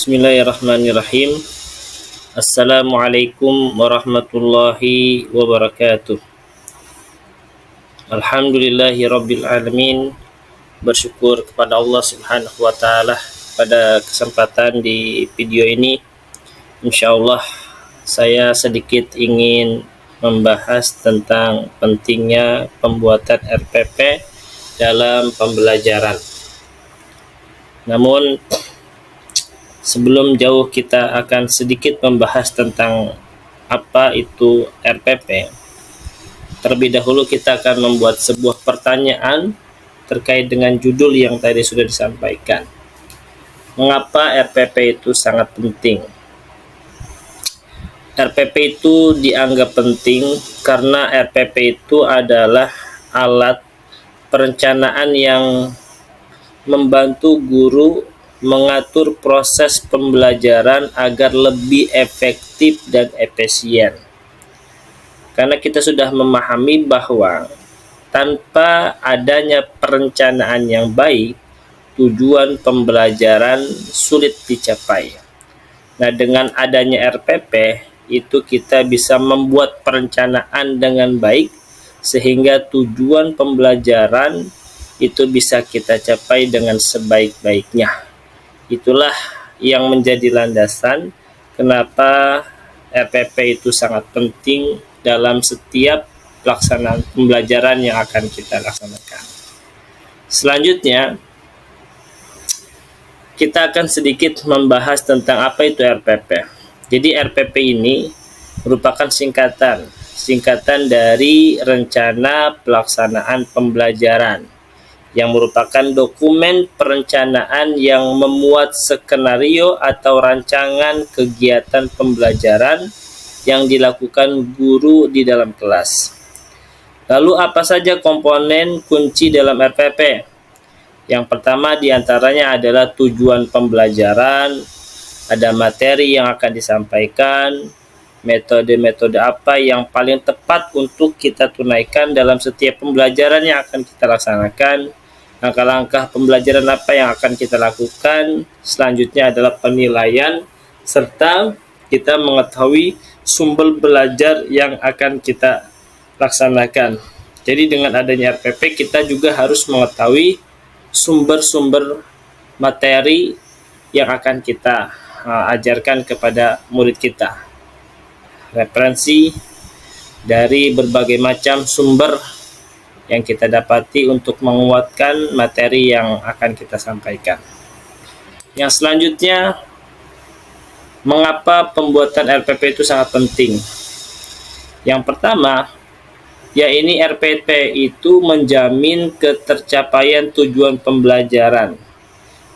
Bismillahirrahmanirrahim. Assalamualaikum warahmatullahi wabarakatuh. Alhamdulillahi rabbil alamin. Bersyukur kepada Allah subhanahu wa ta'ala pada kesempatan di video ini. Insyaallah saya sedikit ingin membahas tentang pentingnya pembuatan RPP dalam pembelajaran. Namun sebelum jauh kita akan sedikit membahas tentang apa itu RPP. Terlebih dahulu kita akan membuat sebuah pertanyaan terkait dengan judul yang tadi sudah disampaikan. Mengapa RPP itu sangat penting? RPP itu dianggap penting karena RPP itu adalah alat perencanaan yang membantu guru mengatur proses pembelajaran agar lebih efektif dan efisien. Karena kita sudah memahami bahwa tanpa adanya perencanaan yang baik, tujuan pembelajaran sulit dicapai. Nah, dengan adanya RPP, itu kita bisa membuat perencanaan dengan baik, sehingga tujuan pembelajaran itu bisa kita capai dengan sebaik-baiknya. Itulah yang menjadi landasan kenapa RPP itu sangat penting dalam setiap pelaksanaan pembelajaran yang akan kita laksanakan. Selanjutnya, kita akan sedikit membahas tentang apa itu RPP. Jadi RPP ini merupakan singkatan dari Rencana Pelaksanaan Pembelajaran, yang merupakan dokumen perencanaan yang memuat skenario atau rancangan kegiatan pembelajaran yang dilakukan guru di dalam kelas. Lalu apa saja komponen kunci dalam RPP? Yang pertama diantaranya adalah tujuan pembelajaran, ada materi yang akan disampaikan, metode-metode apa yang paling tepat untuk kita tunaikan dalam setiap pembelajaran yang akan kita laksanakan, langkah-langkah pembelajaran apa yang akan kita lakukan. Selanjutnya adalah penilaian, serta kita mengetahui sumber belajar yang akan kita laksanakan. Jadi dengan adanya RPP kita juga harus mengetahui sumber-sumber materi yang akan kita ajarkan kepada murid kita. Referensi dari berbagai macam sumber yang kita dapati untuk menguatkan materi yang akan kita sampaikan. Yang selanjutnya, mengapa pembuatan RPP itu sangat penting? Yang pertama, yaitu RPP itu menjamin ketercapaian tujuan pembelajaran.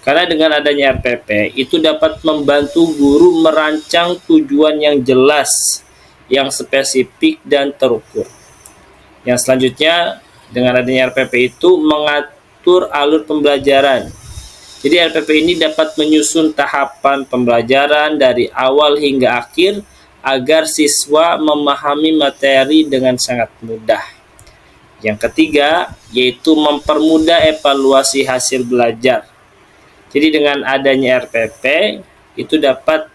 Karena dengan adanya RPP, itu dapat membantu guru merancang tujuan yang jelas, yang spesifik dan terukur. Yang selanjutnya, dengan adanya RPP itu mengatur alur pembelajaran. Jadi RPP ini dapat menyusun tahapan pembelajaran dari awal hingga akhir agar siswa memahami materi dengan sangat mudah. Yang ketiga, yaitu mempermudah evaluasi hasil belajar. Jadi dengan adanya RPP itu dapat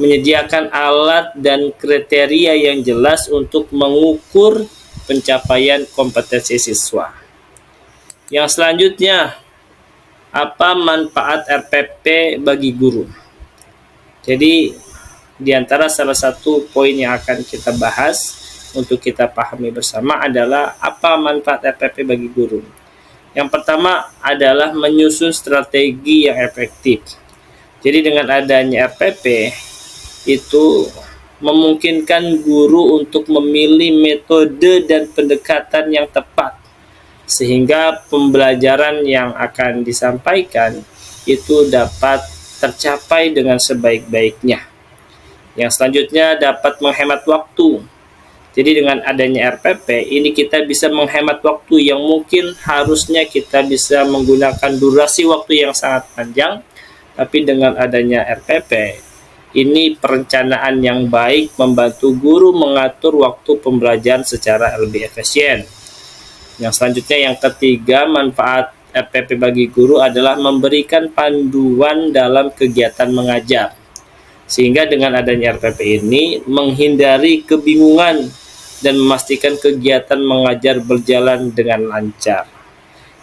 menyediakan alat dan kriteria yang jelas untuk mengukur pencapaian kompetensi siswa. Yang selanjutnya, apa manfaat RPP bagi guru? Jadi di antara salah satu poin yang akan kita bahas untuk kita pahami bersama adalah apa manfaat RPP bagi guru. Yang pertama adalah menyusun strategi yang efektif. Jadi dengan adanya RPP itu memungkinkan guru untuk memilih metode dan pendekatan yang tepat, sehingga pembelajaran yang akan disampaikan itu dapat tercapai dengan sebaik-baiknya. Yang selanjutnya dapat menghemat waktu. Jadi dengan adanya RPP ini kita bisa menghemat waktu yang mungkin harusnya kita bisa menggunakan durasi waktu yang sangat panjang, tapi dengan adanya RPP ini perencanaan yang baik membantu guru mengatur waktu pembelajaran secara lebih efisien. Yang selanjutnya yang ketiga, manfaat RPP bagi guru adalah memberikan panduan dalam kegiatan mengajar. Sehingga dengan adanya RPP ini menghindari kebingungan dan memastikan kegiatan mengajar berjalan dengan lancar.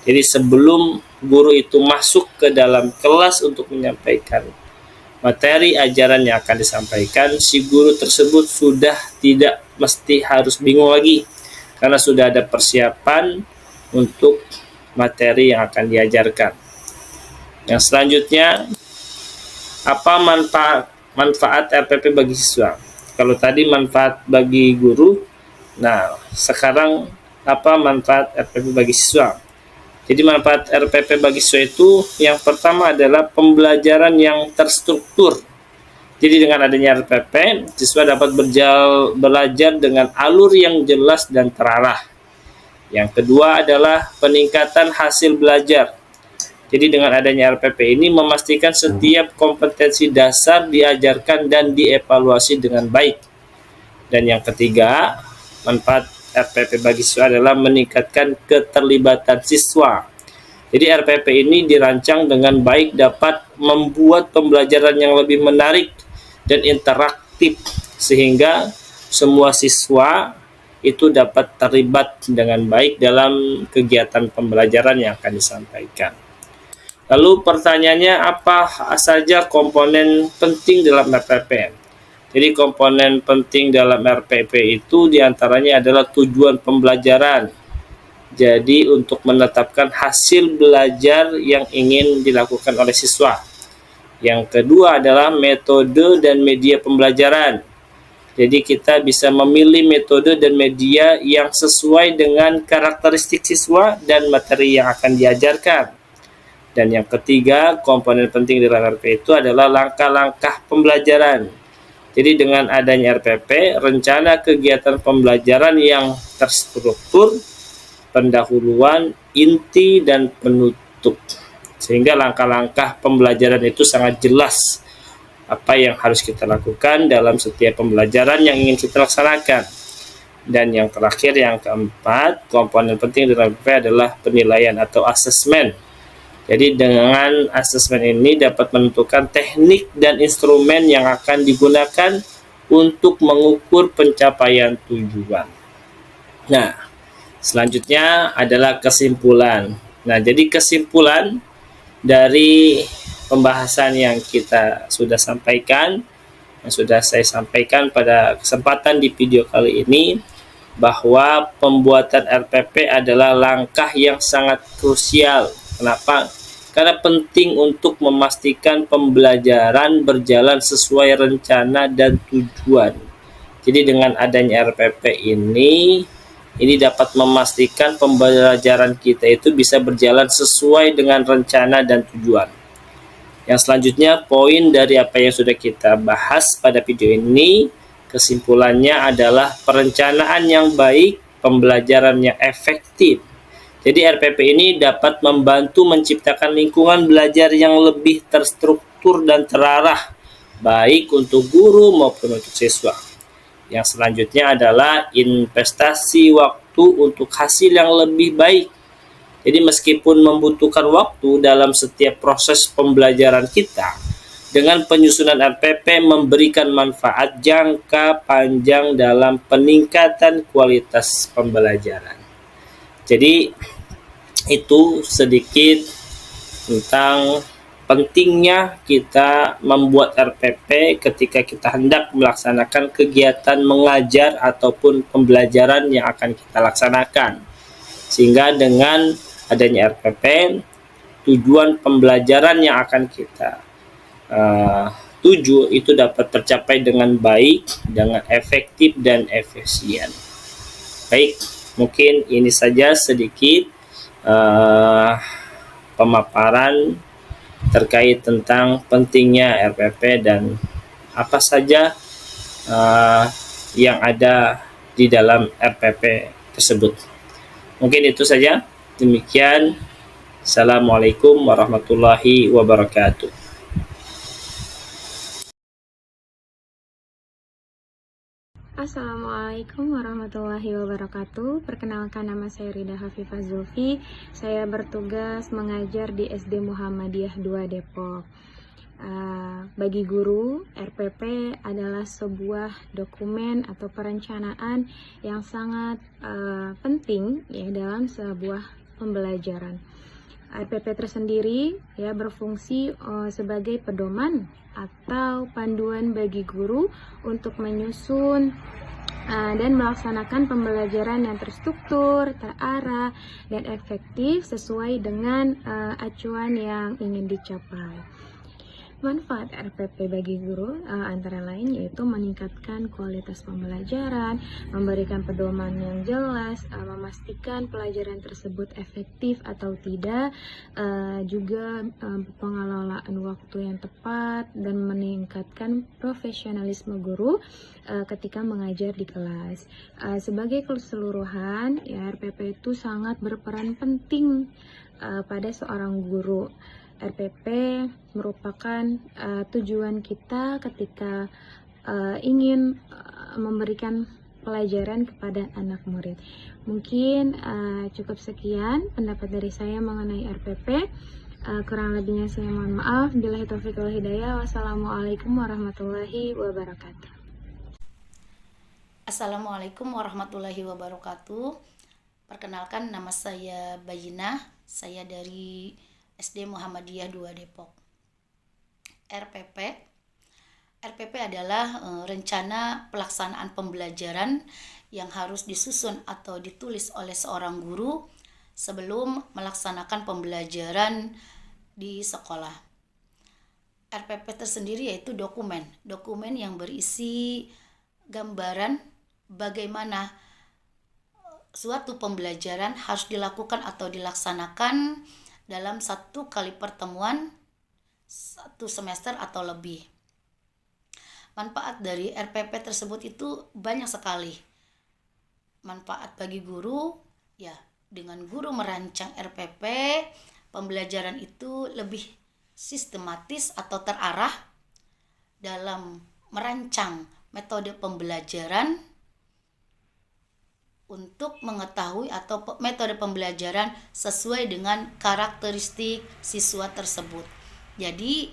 Jadi sebelum guru itu masuk ke dalam kelas untuk menyampaikan materi ajaran yang akan disampaikan, si guru tersebut sudah tidak mesti harus bingung lagi karena sudah ada persiapan untuk materi yang akan diajarkan. Yang selanjutnya, apa manfaat RPP bagi siswa? Kalau tadi manfaat bagi guru, nah sekarang apa manfaat RPP bagi siswa? Jadi manfaat RPP bagi siswa itu yang pertama adalah pembelajaran yang terstruktur. Jadi dengan adanya RPP, siswa dapat belajar dengan alur yang jelas dan terarah. Yang kedua adalah peningkatan hasil belajar. Jadi dengan adanya RPP ini memastikan setiap kompetensi dasar diajarkan dan dievaluasi dengan baik. Dan yang ketiga, manfaat RPP bagi siswa adalah meningkatkan keterlibatan siswa. Jadi RPP ini dirancang dengan baik dapat membuat pembelajaran yang lebih menarik dan interaktif sehingga semua siswa itu dapat terlibat dengan baik dalam kegiatan pembelajaran yang akan disampaikan. Lalu pertanyaannya, apa saja komponen penting dalam RPP? Jadi komponen penting dalam RPP itu diantaranya adalah tujuan pembelajaran. Jadi untuk menetapkan hasil belajar yang ingin dilakukan oleh siswa. Yang kedua adalah metode dan media pembelajaran. Jadi kita bisa memilih metode dan media yang sesuai dengan karakteristik siswa dan materi yang akan diajarkan. Dan yang ketiga, komponen penting dalam RPP itu adalah langkah-langkah pembelajaran. Jadi dengan adanya RPP, rencana kegiatan pembelajaran yang terstruktur, pendahuluan, inti, dan penutup. Sehingga langkah-langkah pembelajaran itu sangat jelas apa yang harus kita lakukan dalam setiap pembelajaran yang ingin kita laksanakan. Dan yang terakhir, yang keempat, komponen penting dalam RPP adalah penilaian atau asesmen. Jadi dengan asesmen ini dapat menentukan teknik dan instrumen yang akan digunakan untuk mengukur pencapaian tujuan. Nah, selanjutnya adalah kesimpulan. Nah, jadi kesimpulan dari pembahasan yang kita sudah sampaikan, yang sudah saya sampaikan pada kesempatan di video kali ini, bahwa pembuatan RPP adalah langkah yang sangat krusial. Kenapa? Karena penting untuk memastikan pembelajaran berjalan sesuai rencana dan tujuan. Jadi dengan adanya RPP ini dapat memastikan pembelajaran kita itu bisa berjalan sesuai dengan rencana dan tujuan. Yang selanjutnya, poin dari apa yang sudah kita bahas pada video ini, kesimpulannya adalah perencanaan yang baik, pembelajaran yang efektif. Jadi RPP ini dapat membantu menciptakan lingkungan belajar yang lebih terstruktur dan terarah, baik untuk guru maupun untuk siswa. Yang selanjutnya adalah investasi waktu untuk hasil yang lebih baik. Jadi meskipun membutuhkan waktu dalam setiap proses pembelajaran kita, dengan penyusunan RPP memberikan manfaat jangka panjang dalam peningkatan kualitas pembelajaran. Jadi itu sedikit tentang pentingnya kita membuat RPP ketika kita hendak melaksanakan kegiatan mengajar ataupun pembelajaran yang akan kita laksanakan. Sehingga dengan adanya RPP, tujuan pembelajaran yang akan kita tuju itu dapat tercapai dengan baik, dengan efektif dan efisien. Baik, mungkin ini saja sedikit pemaparan terkait tentang pentingnya RPP dan apa saja yang ada di dalam RPP tersebut. Mungkin itu saja. Demikian. Assalamualaikum warahmatullahi wabarakatuh. Assalamualaikum warahmatullahi wabarakatuh. Perkenalkan, nama saya Rida Hafifah Zulfi. Saya bertugas mengajar di SD Muhammadiyah 2 Depok. Bagi guru, RPP adalah sebuah dokumen atau perencanaan yang sangat penting ya dalam sebuah pembelajaran. RPP tersendiri ya berfungsi sebagai pedoman atau panduan bagi guru untuk menyusun dan melaksanakan pembelajaran yang terstruktur, terarah, dan efektif sesuai dengan acuan yang ingin dicapai. Manfaat RPP bagi guru antara lain yaitu meningkatkan kualitas pembelajaran, memberikan pedoman yang jelas, memastikan pelajaran tersebut efektif atau tidak, juga pengelolaan waktu yang tepat, dan meningkatkan profesionalisme guru ketika mengajar di kelas. Sebagai keseluruhan, ya, RPP itu sangat berperan penting pada seorang guru. RPP merupakan tujuan kita ketika ingin memberikan pelajaran kepada anak murid. Mungkin cukup sekian pendapat dari saya mengenai RPP. Kurang lebihnya saya mohon maaf. Billahi taufiq wal hidayah. Wassalamualaikum warahmatullahi wabarakatuh. Assalamualaikum warahmatullahi wabarakatuh. Perkenalkan, nama saya Bayinah. Saya dari SD Muhammadiyah 2 Depok. RPP adalah rencana pelaksanaan pembelajaran yang harus disusun atau ditulis oleh seorang guru sebelum melaksanakan pembelajaran di sekolah. RPP tersendiri yaitu dokumen yang berisi gambaran bagaimana suatu pembelajaran harus dilakukan atau dilaksanakan dalam satu kali pertemuan, satu semester atau lebih. Manfaat dari RPP tersebut itu banyak sekali. Manfaat bagi guru, ya, dengan guru merancang RPP, pembelajaran itu lebih sistematis atau terarah dalam merancang metode pembelajaran untuk mengetahui atau metode pembelajaran sesuai dengan karakteristik siswa tersebut. Jadi,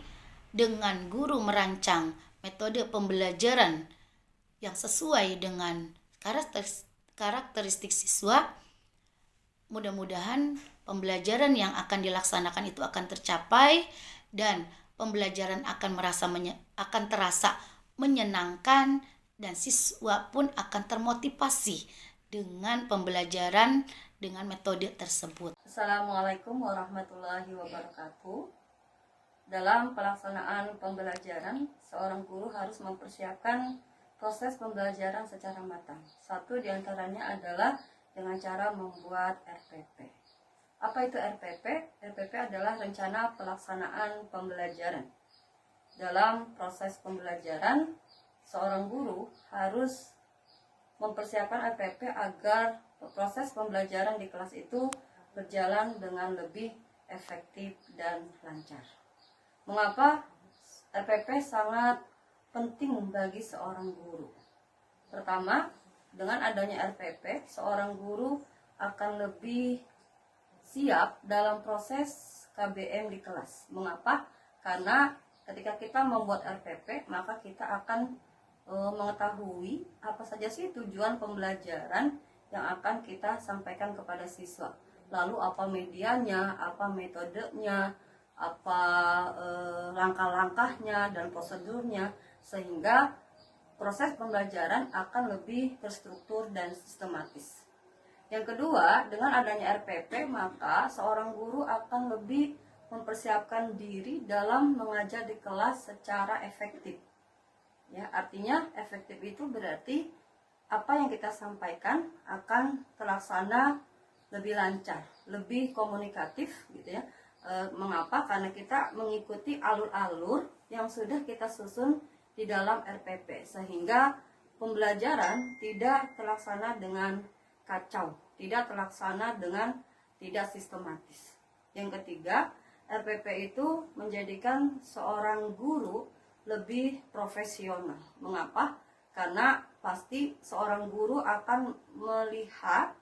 dengan guru merancang metode pembelajaran yang sesuai dengan karakteristik siswa, mudah-mudahan pembelajaran yang akan dilaksanakan itu akan tercapai dan pembelajaran akan terasa menyenangkan dan siswa pun akan termotivasi dengan pembelajaran dengan metode tersebut. Assalamualaikum warahmatullahi wabarakatuh. Dalam pelaksanaan pembelajaran, seorang guru harus mempersiapkan proses pembelajaran secara matang. Satu diantaranya adalah dengan cara membuat RPP. Apa itu RPP? RPP adalah rencana pelaksanaan pembelajaran. Dalam proses pembelajaran, seorang guru harus mempersiapkan RPP agar proses pembelajaran di kelas itu berjalan dengan lebih efektif dan lancar. Mengapa RPP sangat penting bagi seorang guru? Pertama, dengan adanya RPP, seorang guru akan lebih siap dalam proses KBM di kelas. Mengapa? Karena ketika kita membuat RPP, maka kita akan mengetahui apa saja sih tujuan pembelajaran yang akan kita sampaikan kepada siswa. Lalu apa medianya, apa metodenya, apa langkah-langkahnya dan prosedurnya, sehingga proses pembelajaran akan lebih terstruktur dan sistematis. Yang kedua, dengan adanya RPP, maka seorang guru akan lebih mempersiapkan diri dalam mengajar di kelas secara efektif. Ya, artinya efektif itu berarti apa yang kita sampaikan akan terlaksana lebih lancar, lebih komunikatif gitu ya. Mengapa? Karena kita mengikuti alur-alur yang sudah kita susun di dalam RPP, sehingga pembelajaran tidak terlaksana dengan kacau, tidak terlaksana dengan tidak sistematis. Yang ketiga, RPP itu menjadikan seorang guru lebih profesional. Mengapa? Karena pasti seorang guru akan melihat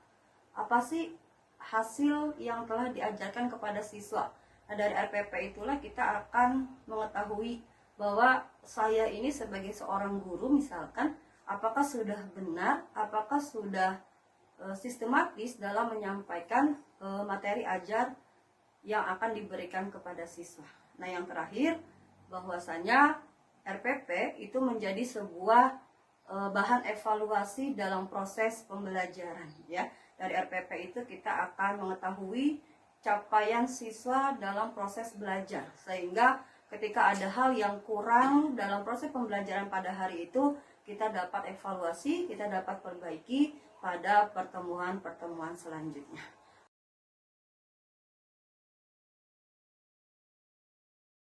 apa sih hasil yang telah diajarkan kepada siswa. Nah, dari RPP itulah kita akan mengetahui bahwa saya ini sebagai seorang guru misalkan, apakah sudah benar, apakah sudah sistematis dalam menyampaikan materi ajar yang akan diberikan kepada siswa. Nah, yang terakhir, bahwasanya RPP itu menjadi sebuah bahan evaluasi dalam proses pembelajaran, ya. Dari RPP itu kita akan mengetahui capaian siswa dalam proses belajar, sehingga ketika ada hal yang kurang dalam proses pembelajaran pada hari itu, kita dapat evaluasi, kita dapat perbaiki pada pertemuan-pertemuan selanjutnya.